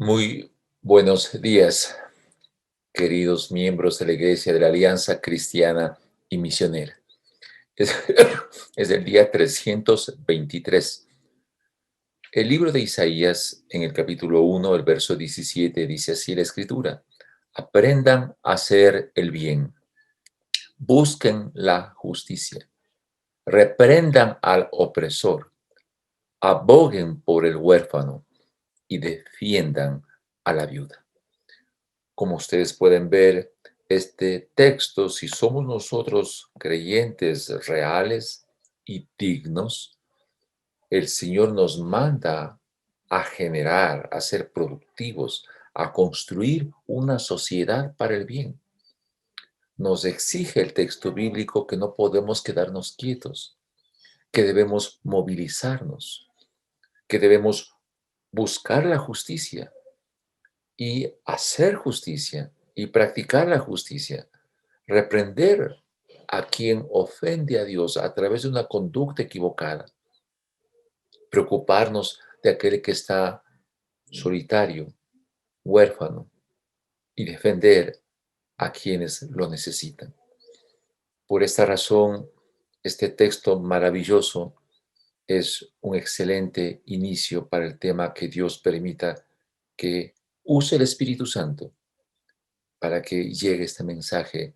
Muy buenos días, queridos miembros de la Iglesia de la Alianza Cristiana y Misionera. Es, es el día 323. El libro de Isaías, en el capítulo 1, el verso 17, dice así la Escritura: aprendan a hacer el bien, busquen la justicia, reprendan al opresor, aboguen por el huérfano y defiendan a la viuda. Como ustedes pueden ver, este texto, si somos nosotros creyentes reales y dignos, el Señor nos manda a generar, a ser productivos, a construir una sociedad para el bien. Nos exige el texto bíblico que no podemos quedarnos quietos, que debemos movilizarnos, que debemos buscar la justicia y hacer justicia y practicar la justicia, reprender a quien ofende a Dios a través de una conducta equivocada, preocuparnos de aquel que está solitario, huérfano, y defender a quienes lo necesitan. Por esta razón, este texto maravilloso es un excelente inicio para el tema que Dios permita que use el Espíritu Santo para que llegue este mensaje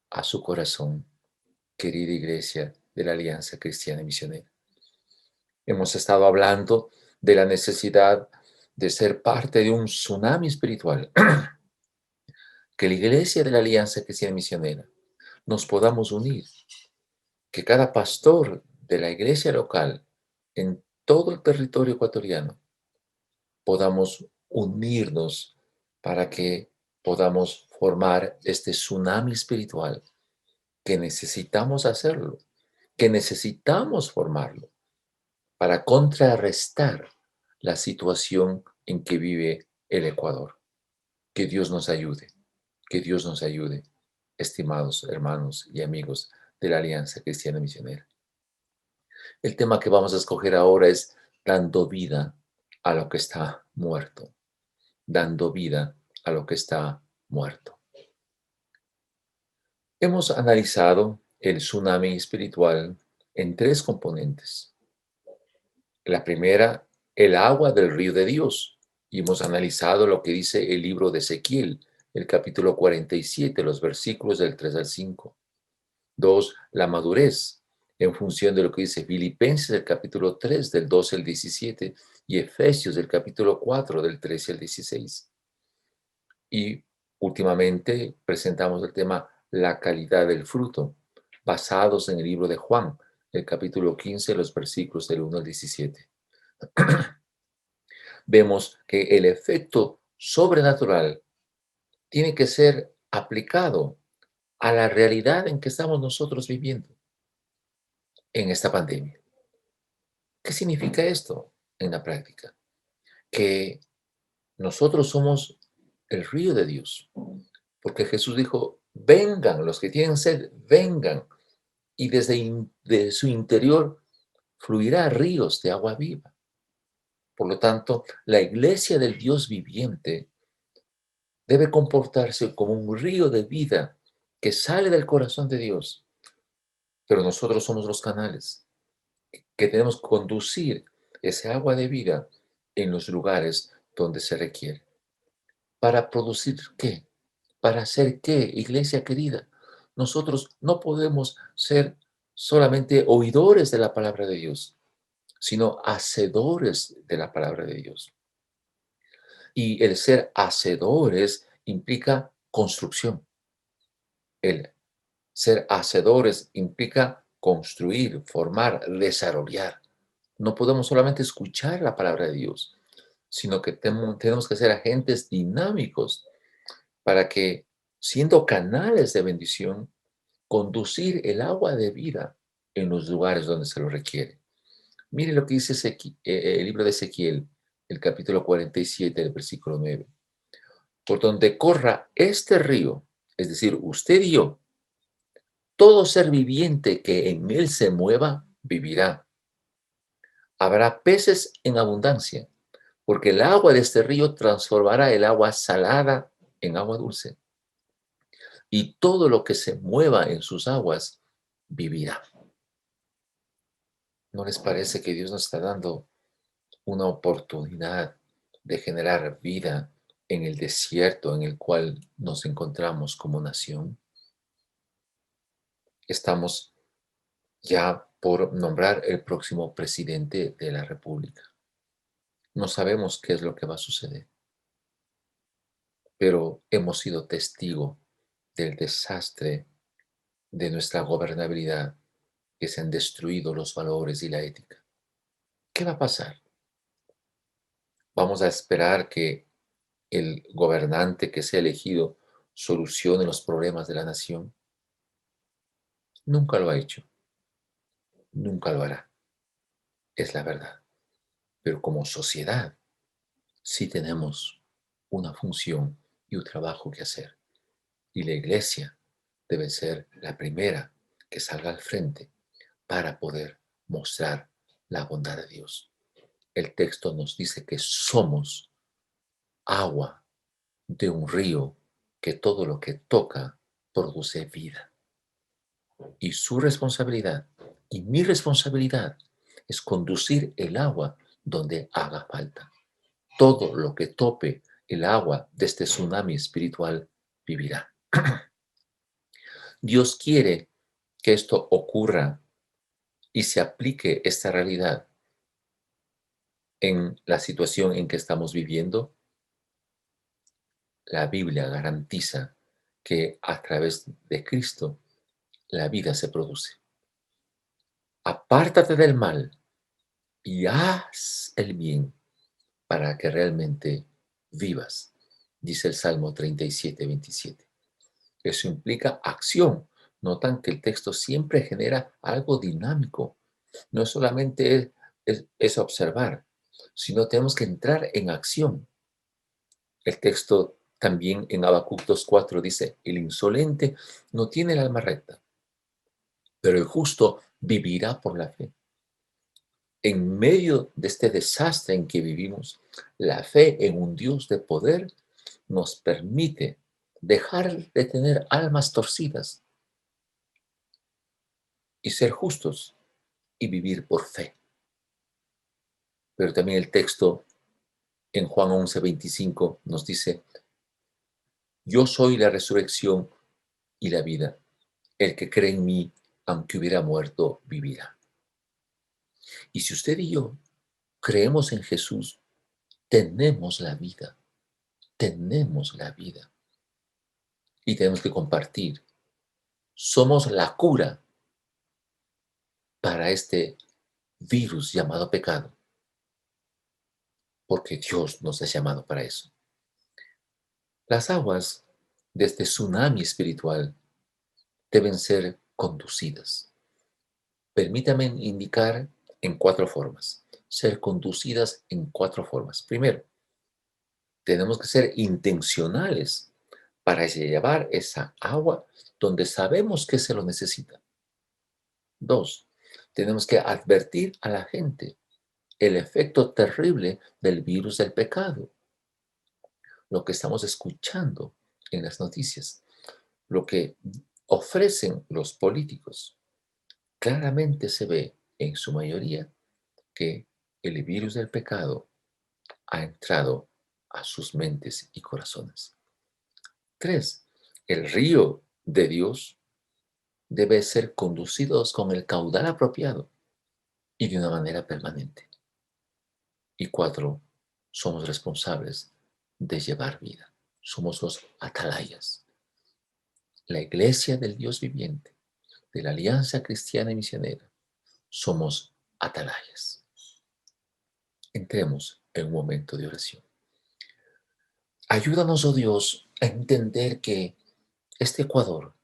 a su corazón, querida Iglesia de la Alianza Cristiana y Misionera. Hemos estado hablando de la necesidad de ser parte de un tsunami espiritual, que la Iglesia de la Alianza Cristiana y Misionera nos podamos unir, que cada pastor de la iglesia local en todo el territorio ecuatoriano podamos unirnos para que podamos formar este tsunami espiritual que necesitamos hacerlo, que necesitamos formarlo para contrarrestar la situación en que vive el Ecuador. Que Dios nos ayude, que Dios nos ayude, estimados hermanos y amigos de la Alianza Cristiana Misionera. El tema que vamos a escoger ahora es dando vida a lo que está muerto, dando vida a lo que está muerto. Hemos analizado el tsunami espiritual en tres componentes. La primera, el agua del río de Dios. Y hemos analizado lo que dice el libro de Ezequiel, el capítulo 47, los versículos del 3 al 5. Dos, la madurez, en función de lo que dice Filipenses, del capítulo 3, del 12 al 17, y Efesios, del capítulo 4, del 13 al 16. Y últimamente presentamos el tema la calidad del fruto, basados en el libro de Juan, el capítulo 15, los versículos del 1 al 17. Vemos que el efecto sobrenatural tiene que ser aplicado a la realidad en que estamos nosotros viviendo en esta pandemia. ¿Qué significa esto en la práctica? Que nosotros somos el río de Dios, porque Jesús dijo, vengan, los que tienen sed, vengan, y de su interior fluirá ríos de agua viva. Por lo tanto, la iglesia del Dios viviente debe comportarse como un río de vida que sale del corazón de Dios, pero nosotros somos los canales que tenemos que conducir ese agua de vida en los lugares donde se requiere. ¿Para producir qué? ¿Para hacer qué, iglesia querida? Nosotros no podemos ser solamente oidores de la palabra de Dios, sino hacedores de la palabra de Dios. Y el ser hacedores implica construcción. El ser hacedores implica construir, formar, desarrollar. No podemos solamente escuchar la palabra de Dios, sino que tenemos que ser agentes dinámicos para que, siendo canales de bendición, conducir el agua de vida en los lugares donde se lo requiere. Mire lo que dice el libro de Ezequiel, el capítulo 47, el versículo 9. Por donde corra este río, es decir, usted y yo, todo ser viviente que en él se mueva, vivirá. Habrá peces en abundancia, porque el agua de este río transformará el agua salada en agua dulce, y todo lo que se mueva en sus aguas vivirá. ¿No les parece que Dios nos está dando una oportunidad de generar vida en el desierto en el cual nos encontramos como nación? Estamos ya por nombrar el próximo presidente de la República. No sabemos qué es lo que va a suceder, pero hemos sido testigo del desastre de nuestra gobernabilidad, que se han destruido los valores y la ética. ¿Qué va a pasar? ¿Vamos a esperar que el gobernante que sea elegido solucione los problemas de la nación? Nunca lo ha hecho, nunca lo hará, es la verdad. Pero como sociedad sí tenemos una función y un trabajo que hacer. Y la iglesia debe ser la primera que salga al frente para poder mostrar la bondad de Dios. El texto nos dice que somos agua de un río que todo lo que toca produce vida. Y su responsabilidad y mi responsabilidad es conducir el agua donde haga falta. Todo lo que tope el agua de este tsunami espiritual vivirá. Dios quiere que esto ocurra y se aplique esta realidad en la situación en que estamos viviendo. La Biblia garantiza que a través de Cristo la vida se produce. Apártate del mal y haz el bien para que realmente vivas, dice el Salmo 37:27. Eso implica acción. Notan que el texto siempre genera algo dinámico. No solamente es observar, sino tenemos que entrar en acción. El texto también en Habacuc 2:4 dice, el insolente no tiene el alma recta, pero el justo vivirá por la fe. En medio de este desastre en que vivimos, la fe en un Dios de poder nos permite dejar de tener almas torcidas y ser justos y vivir por fe. Pero también el texto en Juan 11:25 nos dice, yo soy la resurrección y la vida. El que cree en mí, aunque hubiera muerto, vivirá. Y si usted y yo creemos en Jesús, tenemos la vida, tenemos la vida. Y tenemos que compartir. Somos la cura para este virus llamado pecado, porque Dios nos ha llamado para eso. Las aguas de este tsunami espiritual deben ser conducidas. Permítame indicar en cuatro formas, ser conducidas en cuatro formas. Primero, tenemos que ser intencionales para llevar esa agua donde sabemos que se lo necesita. Dos, tenemos que advertir a la gente el efecto terrible del virus del pecado, lo que estamos escuchando en las noticias, lo que ofrecen los políticos. Claramente se ve en su mayoría que el virus del pecado ha entrado a sus mentes y corazones. Tres, el río de Dios debe ser conducido con el caudal apropiado y de una manera permanente. Y cuatro, somos responsables de llevar vida. Somos los atalayas, la iglesia del Dios viviente, de la Alianza Cristiana y Misionera. Somos atalayas. Entremos en un momento de oración. Ayúdanos, oh Dios, a entender que este Ecuador,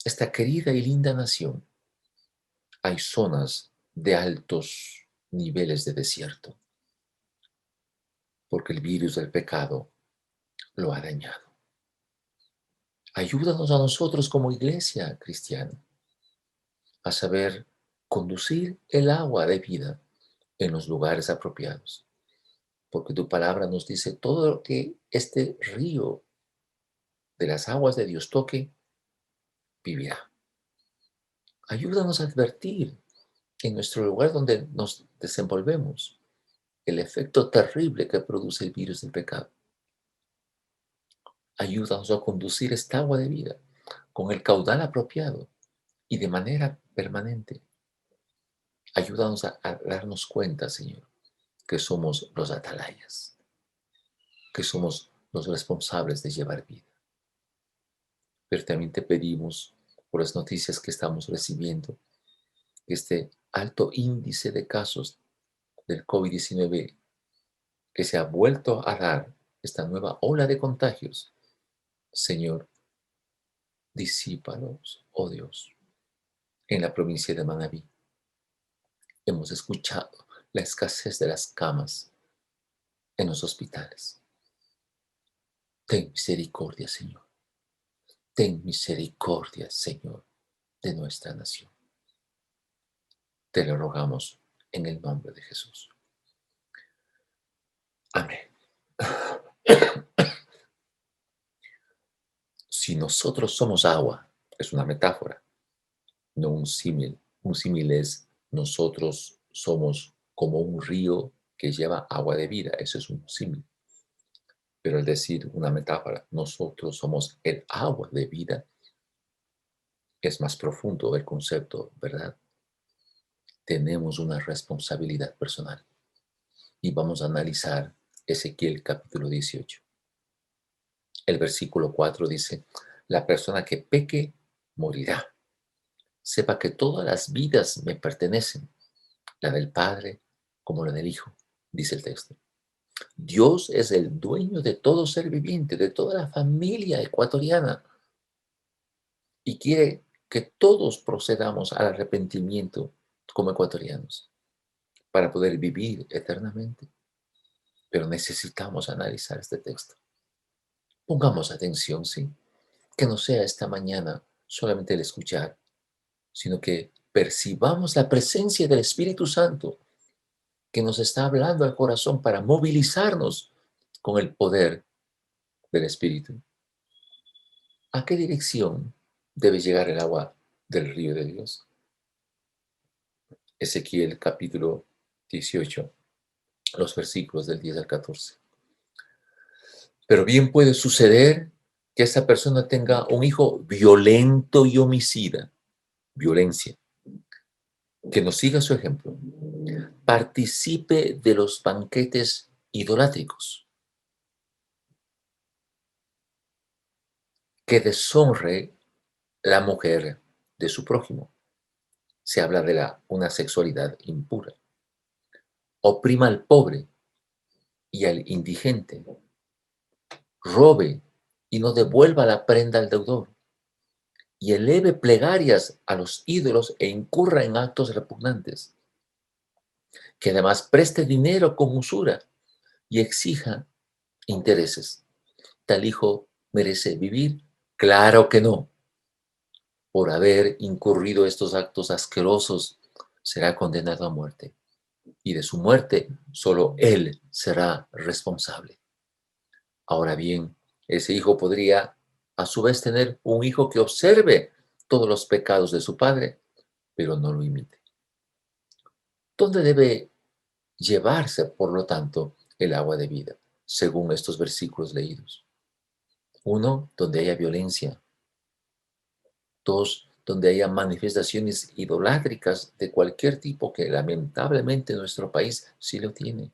esta querida y linda nación, hay zonas de altos niveles de desierto, porque el virus del pecado lo ha dañado. Ayúdanos a nosotros como iglesia cristiana a saber conducir el agua de vida en los lugares apropiados, porque tu palabra nos dice todo lo que este río de las aguas de Dios toque, vivirá. Ayúdanos a advertir en nuestro lugar donde nos desenvolvemos el efecto terrible que produce el virus del pecado. Ayúdanos a conducir esta agua de vida con el caudal apropiado y de manera permanente. Ayúdanos a darnos cuenta, Señor, que somos los atalayas, que somos los responsables de llevar vida. Pero también te pedimos por las noticias que estamos recibiendo, que este alto índice de casos del COVID-19 que se ha vuelto a dar, esta nueva ola de contagios, Señor, disípalos, oh Dios. En la provincia de Manabí hemos escuchado la escasez de las camas en los hospitales. Ten misericordia, Señor. Ten misericordia, Señor, de nuestra nación. Te lo rogamos en el nombre de Jesús. Amén. Si nosotros somos agua, es una metáfora, no un símil. Un símil es nosotros somos como un río que lleva agua de vida. Eso es un símil. Pero al decir una metáfora, nosotros somos el agua de vida, es más profundo el concepto, ¿verdad? Tenemos una responsabilidad personal. Y vamos a analizar Ezequiel capítulo 18. El versículo 4 dice, la persona que peque morirá. Sepa que todas las vidas me pertenecen, la del Padre como la del Hijo, dice el texto. Dios es el dueño de todo ser viviente, de toda la familia ecuatoriana, y quiere que todos procedamos al arrepentimiento como ecuatorianos para poder vivir eternamente. Pero necesitamos analizar este texto. Pongamos atención, sí, que no sea esta mañana solamente el escuchar, sino que percibamos la presencia del Espíritu Santo que nos está hablando al corazón para movilizarnos con el poder del Espíritu. ¿A qué dirección debe llegar el agua del río de Dios? Ezequiel capítulo 18, los versículos del 10 al 14. Pero bien puede suceder que esa persona tenga un hijo violento y homicida, violencia, que nos siga su ejemplo, participe de los banquetes idolátricos, que deshonre la mujer de su prójimo. Se habla de una sexualidad impura. Oprima al pobre y al indigente. Robe y no devuelva la prenda al deudor. Y eleve plegarias a los ídolos e incurra en actos repugnantes. Que además preste dinero con usura y exija intereses. ¿Tal hijo merece vivir? Claro que no. Por haber incurrido estos actos asquerosos, será condenado a muerte. Y de su muerte solo él será responsable. Ahora bien, ese hijo podría a su vez tener un hijo que observe todos los pecados de su padre, pero no lo imite. ¿Dónde debe llevarse, por lo tanto, el agua de vida, según estos versículos leídos? Uno, donde haya violencia. Dos, donde haya manifestaciones idolátricas de cualquier tipo, que lamentablemente nuestro país sí lo tiene.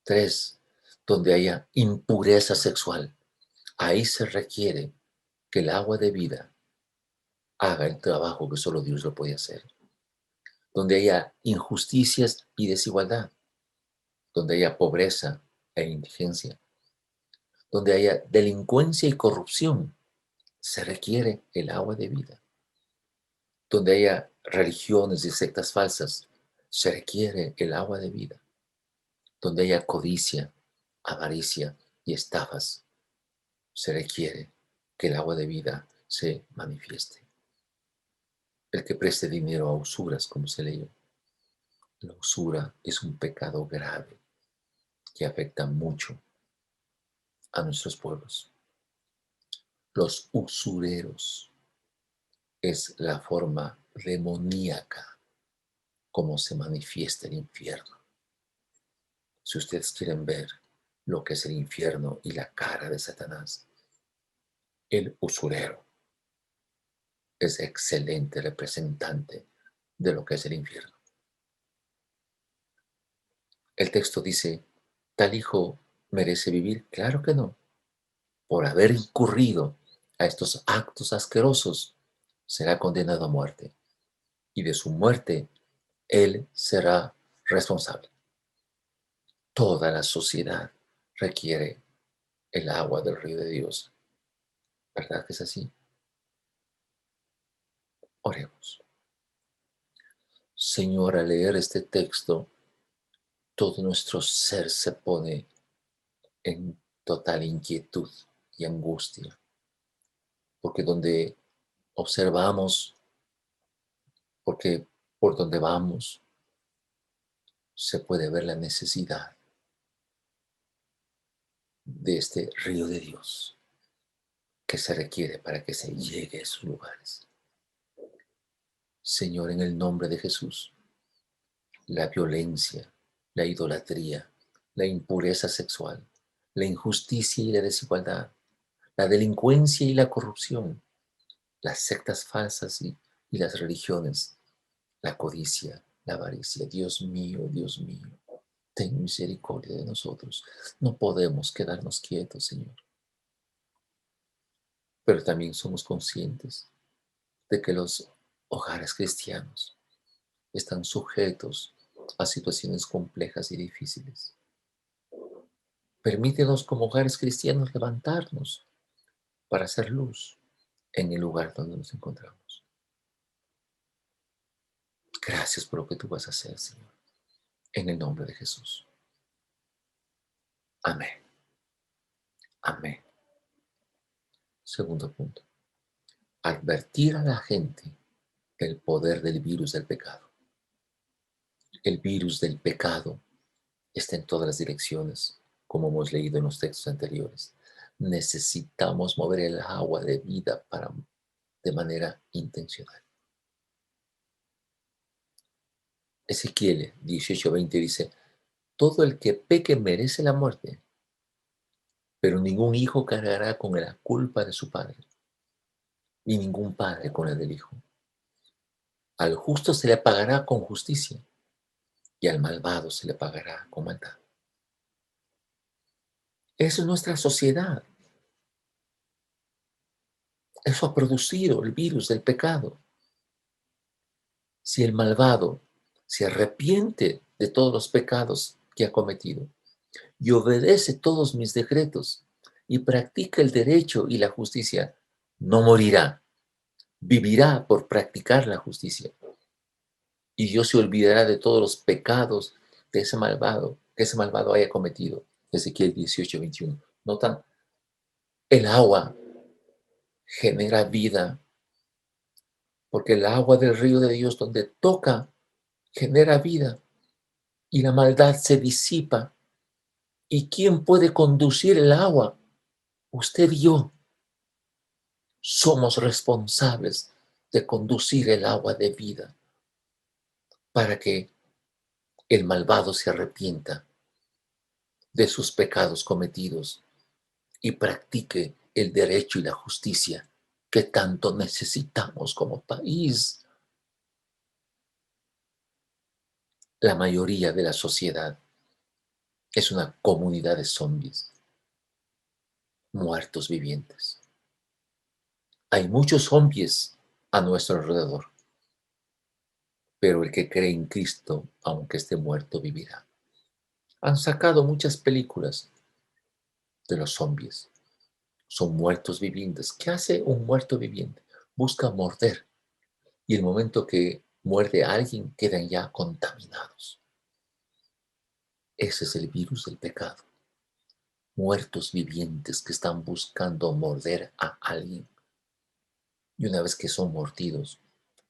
Tres, donde haya impureza sexual. Ahí se requiere que el agua de vida haga el trabajo que solo Dios lo puede hacer. Donde haya injusticias y desigualdad. Donde haya pobreza e indigencia. Donde haya delincuencia y corrupción, se requiere el agua de vida. Donde haya religiones y sectas falsas, se requiere el agua de vida. Donde haya codicia, avaricia y estafas, se requiere que el agua de vida se manifieste. El que preste dinero a usuras, como se leyó. La usura es un pecado grave que afectan mucho a nuestros pueblos. Los usureros es la forma demoníaca como se manifiesta el infierno. Si ustedes quieren ver lo que es el infierno y la cara de Satanás, el usurero es excelente representante de lo que es el infierno. El texto dice, ¿tal hijo merece vivir? Claro que no. Por haber incurrido a estos actos asquerosos, será condenado a muerte. Y de su muerte, él será responsable. Toda la sociedad requiere el agua del río de Dios. ¿Verdad que es así? Oremos. Señor, al leer este texto, todo nuestro ser se pone en total inquietud y angustia, porque donde observamos, porque por donde vamos, se puede ver la necesidad de este río de Dios que se requiere para que se llegue a esos lugares. Señor, en el nombre de Jesús, la violencia, la idolatría, la impureza sexual, la injusticia y la desigualdad, la delincuencia y la corrupción, las sectas falsas y las religiones, la codicia, la avaricia. Dios mío, ten misericordia de nosotros. No podemos quedarnos quietos, Señor. Pero también somos conscientes de que los hogares cristianos están sujetos a situaciones complejas y difíciles. Permítenos como hogares cristianos levantarnos para hacer luz en el lugar donde nos encontramos. Gracias por lo que tú vas a hacer, Señor. En el nombre de Jesús. Amén. Amén. Segundo punto. Advertir a la gente del poder del virus del pecado. El virus del pecado está en todas las direcciones, como hemos leído en los textos anteriores. Necesitamos mover el agua de vida de manera intencional. Ezequiel 18:20 dice, todo el que peque merece la muerte, pero ningún hijo cargará con la culpa de su padre, ni ningún padre con la del hijo. Al justo se le pagará con justicia, y al malvado se le pagará con maldad. Esa es nuestra sociedad. Eso ha producido el virus del pecado. Si el malvado se arrepiente de todos los pecados que ha cometido y obedece todos mis decretos y practica el derecho y la justicia, no morirá, vivirá por practicar la justicia. Y Dios se olvidará de todos los pecados de ese malvado, que ese malvado haya cometido. Ezequiel 18:21. ¿Notan? El agua genera vida, porque el agua del río de Dios donde toca genera vida y la maldad se disipa. ¿Y quién puede conducir el agua? Usted y yo somos responsables de conducir el agua de vida para que el malvado se arrepienta de sus pecados cometidos y practique el derecho y la justicia que tanto necesitamos como país. La mayoría de la sociedad es una comunidad de zombies, muertos vivientes. Hay muchos zombies a nuestro alrededor, pero el que cree en Cristo, aunque esté muerto, vivirá. Han sacado muchas películas de los zombies. Son muertos vivientes. ¿Qué hace un muerto viviente? Busca morder. Y el momento que muerde a alguien, quedan ya contaminados. Ese es el virus del pecado. Muertos vivientes que están buscando morder a alguien. Y una vez que son mordidos,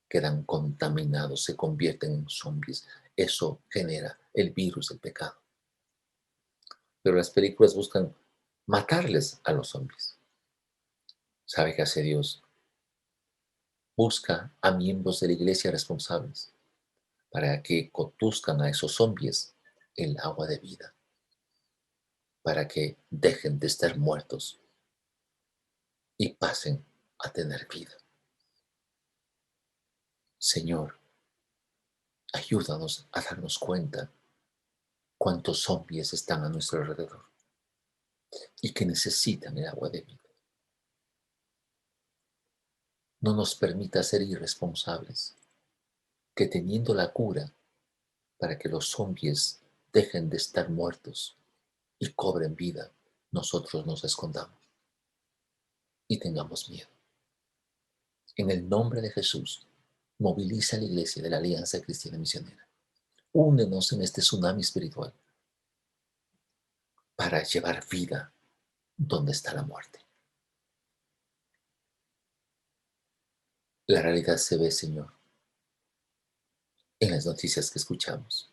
quedan contaminados, se convierten en zombies. Eso genera el virus del pecado. pero las películas buscan matarles a los zombies. ¿Sabe qué hace Dios? Busca a miembros de la iglesia responsables para que conduzcan a esos zombies el agua de vida, para que dejen de estar muertos y pasen a tener vida. Señor, ayúdanos a darnos cuenta cuántos zombies están a nuestro alrededor y que necesitan el agua de vida. No nos permita ser irresponsables, que teniendo la cura para que los zombies dejen de estar muertos y cobren vida, nosotros nos escondamos y tengamos miedo. En el nombre de Jesús, moviliza a la iglesia de la Alianza Cristiana Misionera. Únenos en este tsunami espiritual para llevar vida donde está la muerte. La realidad se ve, Señor, en las noticias que escuchamos.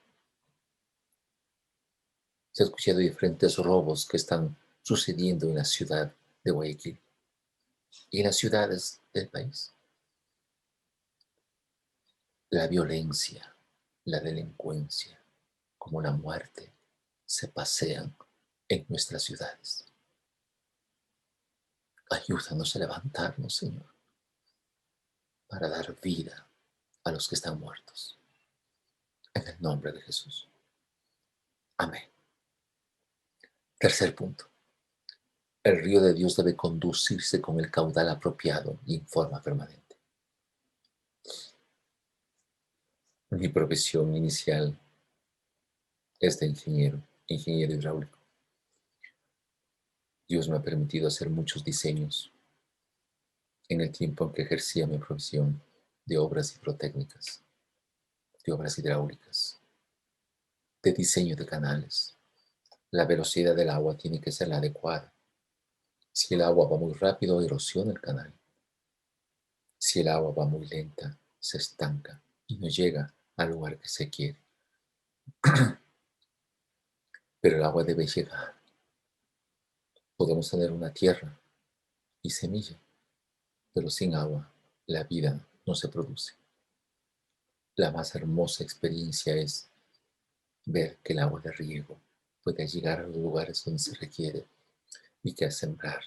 Se ha escuchado diferentes robos que están sucediendo en la ciudad de Guayaquil y en las ciudades del país. La violencia, la delincuencia, como la muerte, se pasean en nuestras ciudades. Ayúdanos a levantarnos, Señor, para dar vida a los que están muertos. En el nombre de Jesús. Amén. Tercer punto. El río de Dios debe conducirse con el caudal apropiado y en forma permanente. Mi profesión inicial es de ingeniero hidráulico. Dios me ha permitido hacer muchos diseños en el tiempo en que ejercía mi profesión de obras hidrotécnicas, de obras hidráulicas, de diseño de canales. La velocidad del agua tiene que ser la adecuada. Si el agua va muy rápido, erosiona el canal. Si el agua va muy lenta, se estanca y no llega al lugar que se quiere. Pero el agua debe llegar. Podemos tener una tierra y semilla, pero sin agua la vida no se produce. La más hermosa experiencia es ver que el agua de riego puede llegar a los lugares donde se requiere y que al sembrar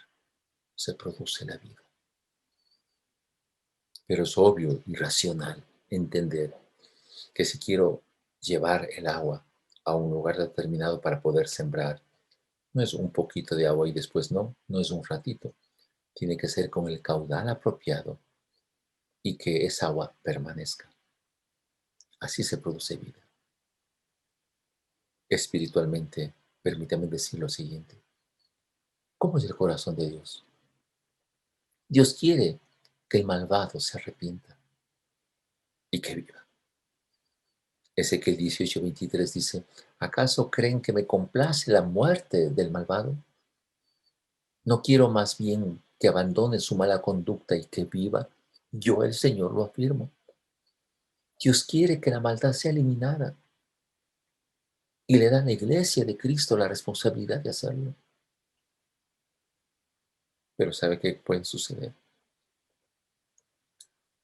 se produce la vida. Pero es obvio y racional entender que si quiero llevar el agua a un lugar determinado para poder sembrar, no es un poquito de agua y después no es un ratito. Tiene que ser con el caudal apropiado y que esa agua permanezca. Así se produce vida. Espiritualmente, permítame decir lo siguiente. ¿Cómo es el corazón de Dios? Dios quiere que el malvado se arrepienta y que viva. Ezequiel 18:23 dice, ¿acaso creen que me complace la muerte del malvado? No quiero más bien que abandone su mala conducta y que viva. Yo, el Señor, lo afirmo. Dios quiere que la maldad sea eliminada y le da a la iglesia de Cristo la responsabilidad de hacerlo. Pero ¿sabe qué puede suceder?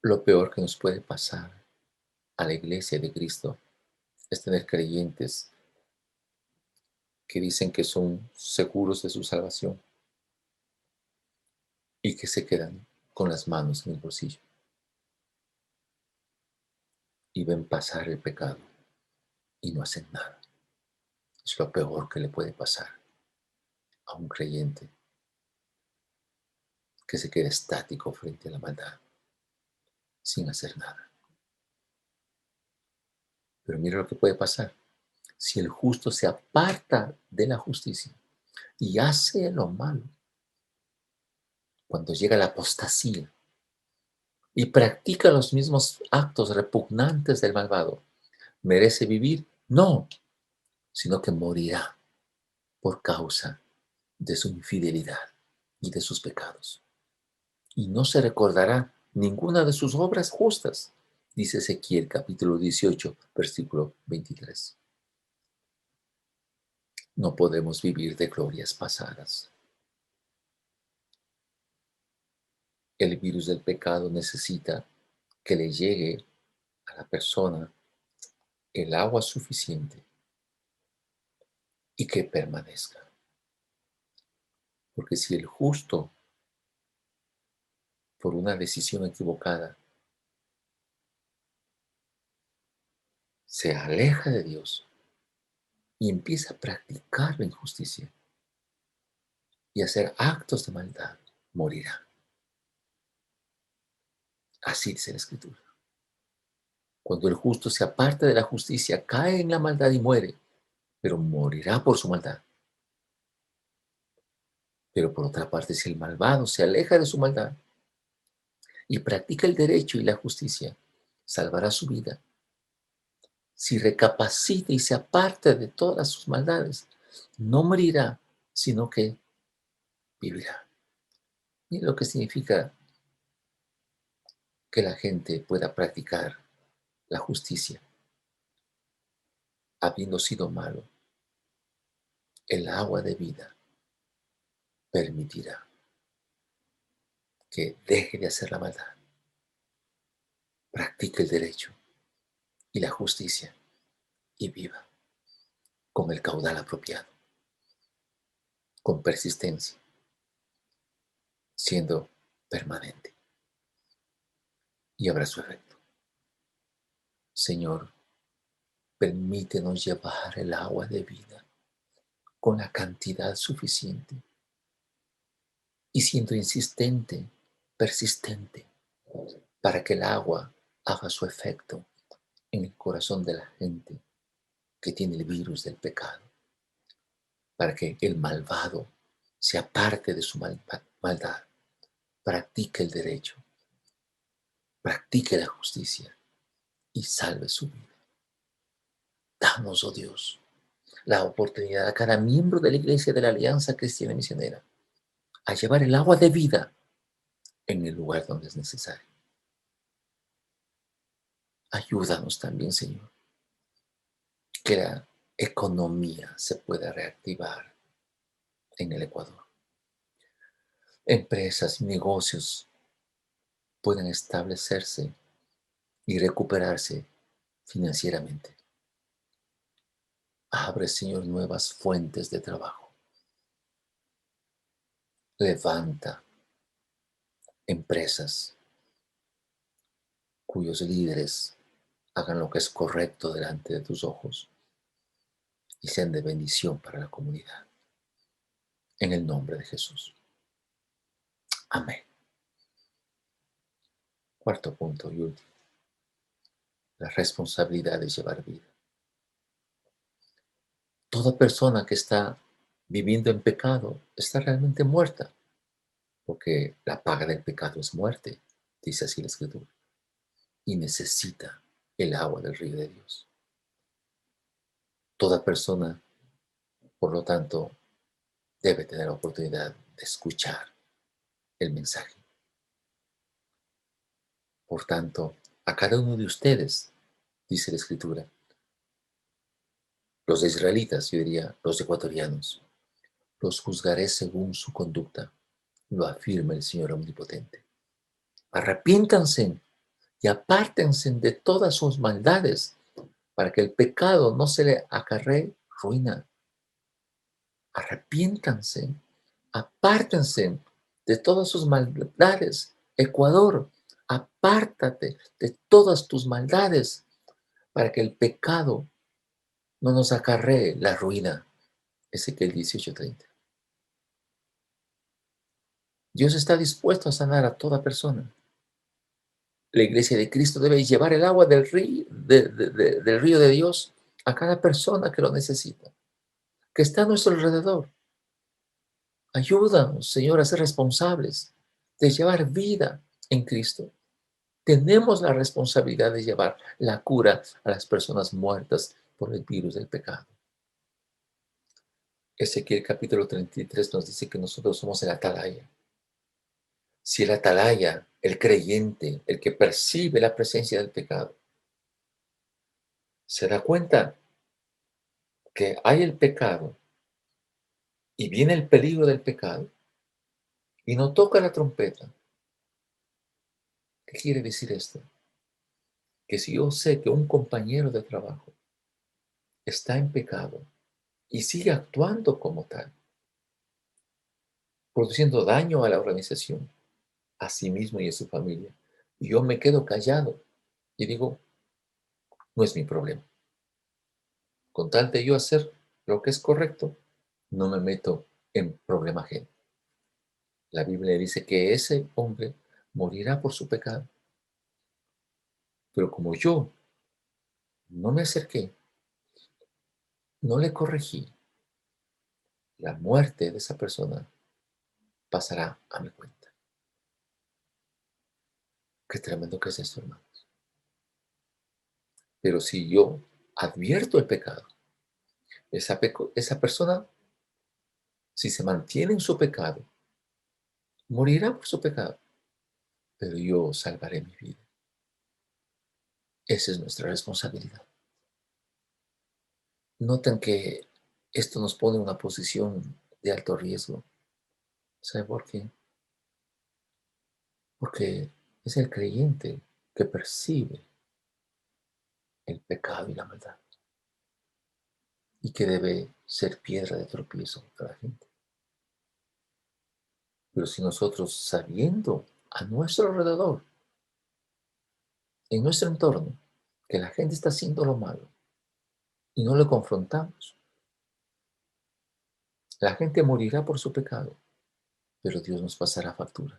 Lo peor que nos puede pasar a la iglesia de Cristo es tener creyentes que dicen que son seguros de su salvación y que se quedan con las manos en el bolsillo y ven pasar el pecado y no hacen nada. Es lo peor que le puede pasar a un creyente que se queda estático frente a la maldad sin hacer nada. Pero mira lo que puede pasar. Si el justo se aparta de la justicia y hace lo malo, cuando llega la apostasía y practica los mismos actos repugnantes del malvado, ¿merece vivir? No, sino que morirá por causa de su infidelidad y de sus pecados. Y no se recordará ninguna de sus obras justas, dice Ezequiel capítulo 18, versículo 23. No podemos vivir de glorias pasadas. El virus del pecado necesita que le llegue a la persona el agua suficiente y que permanezca. Porque si el justo, por una decisión equivocada, se aleja de Dios y empieza a practicar la injusticia y hacer actos de maldad, morirá. Así dice la Escritura. Cuando el justo se aparta de la justicia, cae en la maldad y muere, pero morirá por su maldad. Pero por otra parte, si el malvado se aleja de su maldad y practica el derecho y la justicia, salvará su vida. Si recapacita y se aparta de todas sus maldades, no morirá, sino que vivirá. Y lo que significa que la gente pueda practicar la justicia, habiendo sido malo, el agua de vida permitirá que deje de hacer la maldad, practique el derecho y la justicia y viva con el caudal apropiado, con persistencia, siendo permanente y habrá su efecto. Señor, permítenos llevar el agua de vida con la cantidad suficiente y siendo insistente, persistente, para que el agua haga su efecto en el corazón de la gente que tiene el virus del pecado, para que el malvado se aparte de su maldad, practique el derecho, practique la justicia y salve su vida. Danos, oh Dios, la oportunidad a cada miembro de la Iglesia de la Alianza Cristiana Misionera a llevar el agua de vida en el lugar donde es necesario. Ayúdanos también, Señor, que la economía se pueda reactivar en el Ecuador. Empresas y negocios puedan establecerse y recuperarse financieramente. Abre, Señor, nuevas fuentes de trabajo. Levanta empresas cuyos líderes hagan lo que es correcto delante de tus ojos y sean de bendición para la comunidad. En el nombre de Jesús. Amén. Cuarto punto y último. La responsabilidad de llevar vida. Toda persona que está viviendo en pecado está realmente muerta, porque la paga del pecado es muerte, dice así la Escritura, y necesita el agua del río de Dios. Toda persona, por lo tanto, debe tener la oportunidad de escuchar el mensaje. Por tanto, a cada uno de ustedes, dice la Escritura, los israelitas, yo diría los ecuatorianos, los juzgaré según su conducta, lo afirma el Señor Omnipotente. Arrepiéntanse y apártense de todas sus maldades para que el pecado no se le acarree ruina. Arrepiéntanse, apártense de todas sus maldades. Ecuador, apártate de todas tus maldades para que el pecado no nos acarree la ruina. Ezequiel 18:30. Dios está dispuesto a sanar a toda persona. La iglesia de Cristo debe llevar el agua del río, del río de Dios a cada persona que lo necesita, que está a nuestro alrededor. Ayúdanos, Señor, a ser responsables de llevar vida en Cristo. Tenemos la responsabilidad de llevar la cura a las personas muertas por el virus del pecado. Ezequiel capítulo 33 nos dice que nosotros somos el atalaya. Si el atalaya, el creyente, el que percibe la presencia del pecado, se da cuenta que hay el pecado y viene el peligro del pecado y no toca la trompeta, ¿qué quiere decir esto? Que si yo sé que un compañero de trabajo está en pecado y sigue actuando como tal, produciendo daño a la organización, a sí mismo y a su familia, y yo me quedo callado y digo, no es mi problema. Con tal de yo hacer lo que es correcto, no me meto en problema ajeno. La Biblia dice que ese hombre morirá por su pecado. Pero como yo no me acerqué, no le corregí, la muerte de esa persona pasará a mi cuenta. Qué tremendo que es esto, hermanos. Pero si yo advierto el pecado, esa persona, si se mantiene en su pecado, morirá por su pecado, pero yo salvaré mi vida. Esa es nuestra responsabilidad. Notan que esto nos pone en una posición de alto riesgo. ¿Sabe por qué? Porque es el creyente que percibe el pecado y la maldad y que debe ser piedra de tropiezo para la gente. Pero si nosotros, sabiendo a nuestro alrededor, en nuestro entorno, que la gente está haciendo lo malo y no lo confrontamos, la gente morirá por su pecado, pero Dios nos pasará factura.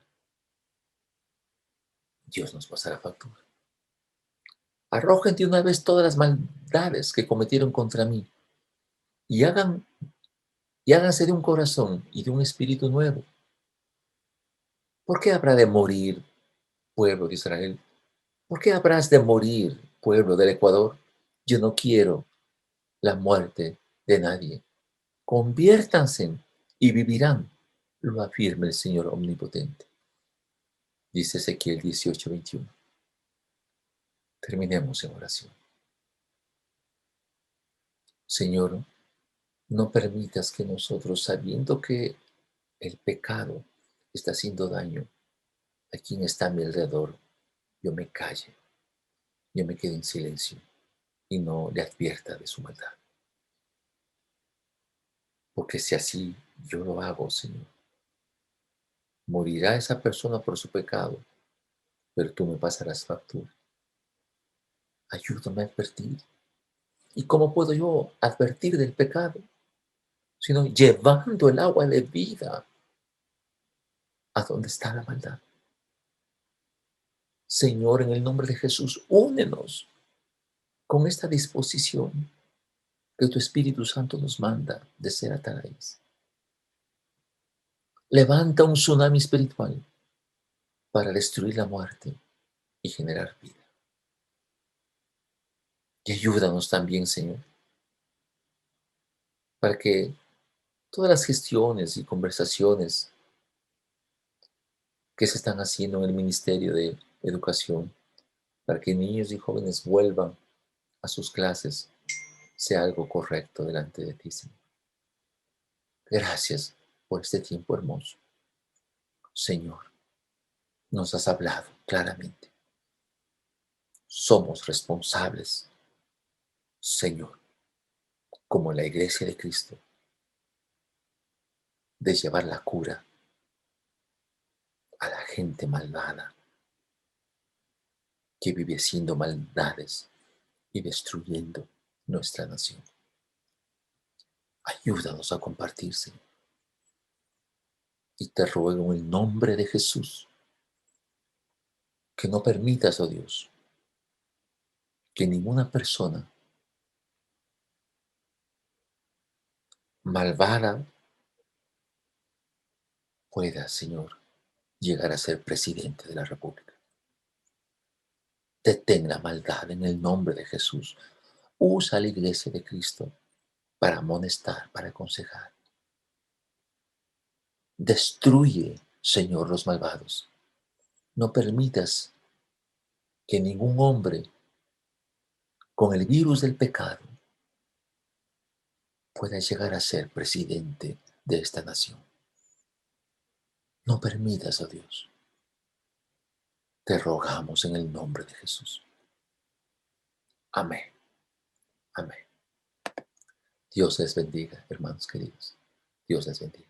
Dios nos pasará factura. Arrojen de una vez todas las maldades que cometieron contra mí y háganse de un corazón y de un espíritu nuevo. ¿Por qué habrá de morir, pueblo de Israel? ¿Por qué habrás de morir, pueblo del Ecuador? Yo no quiero la muerte de nadie. Conviértanse y vivirán, lo afirma el Señor omnipotente. Dice Ezequiel 18:21. Terminemos en oración. Señor, no permitas que nosotros, sabiendo que el pecado está haciendo daño a quien está a mi alrededor, yo me calle, yo me quede en silencio y no le advierta de su maldad. Porque si así yo lo hago, Señor, morirá esa persona por su pecado, pero tú me pasarás factura. Ayúdame a advertir. ¿Y cómo puedo yo advertir del pecado? Sino llevando el agua de vida a donde está la maldad. Señor, en el nombre de Jesús, únenos con esta disposición que tu Espíritu Santo nos manda de ser atalayas. Levanta un tsunami espiritual para destruir la muerte y generar vida. Y ayúdanos también, Señor, para que todas las gestiones y conversaciones que se están haciendo en el Ministerio de Educación, para que niños y jóvenes vuelvan a sus clases, sea algo correcto delante de ti, Señor. Gracias por este tiempo hermoso. Señor, nos has hablado claramente. Somos responsables, Señor, como la Iglesia de Cristo, de llevar la cura a la gente malvada que vive haciendo maldades y destruyendo nuestra nación. Ayúdanos a compartirse. Y te ruego en el nombre de Jesús que no permitas, oh Dios, que ninguna persona malvada pueda, Señor, llegar a ser presidente de la República. Detén la maldad en el nombre de Jesús. Usa la iglesia de Cristo para amonestar, para aconsejar. Destruye, Señor, los malvados. No permitas que ningún hombre con el virus del pecado pueda llegar a ser presidente de esta nación. No permitas, oh Dios. Te rogamos en el nombre de Jesús. Amén. Amén. Dios les bendiga, hermanos queridos. Dios les bendiga.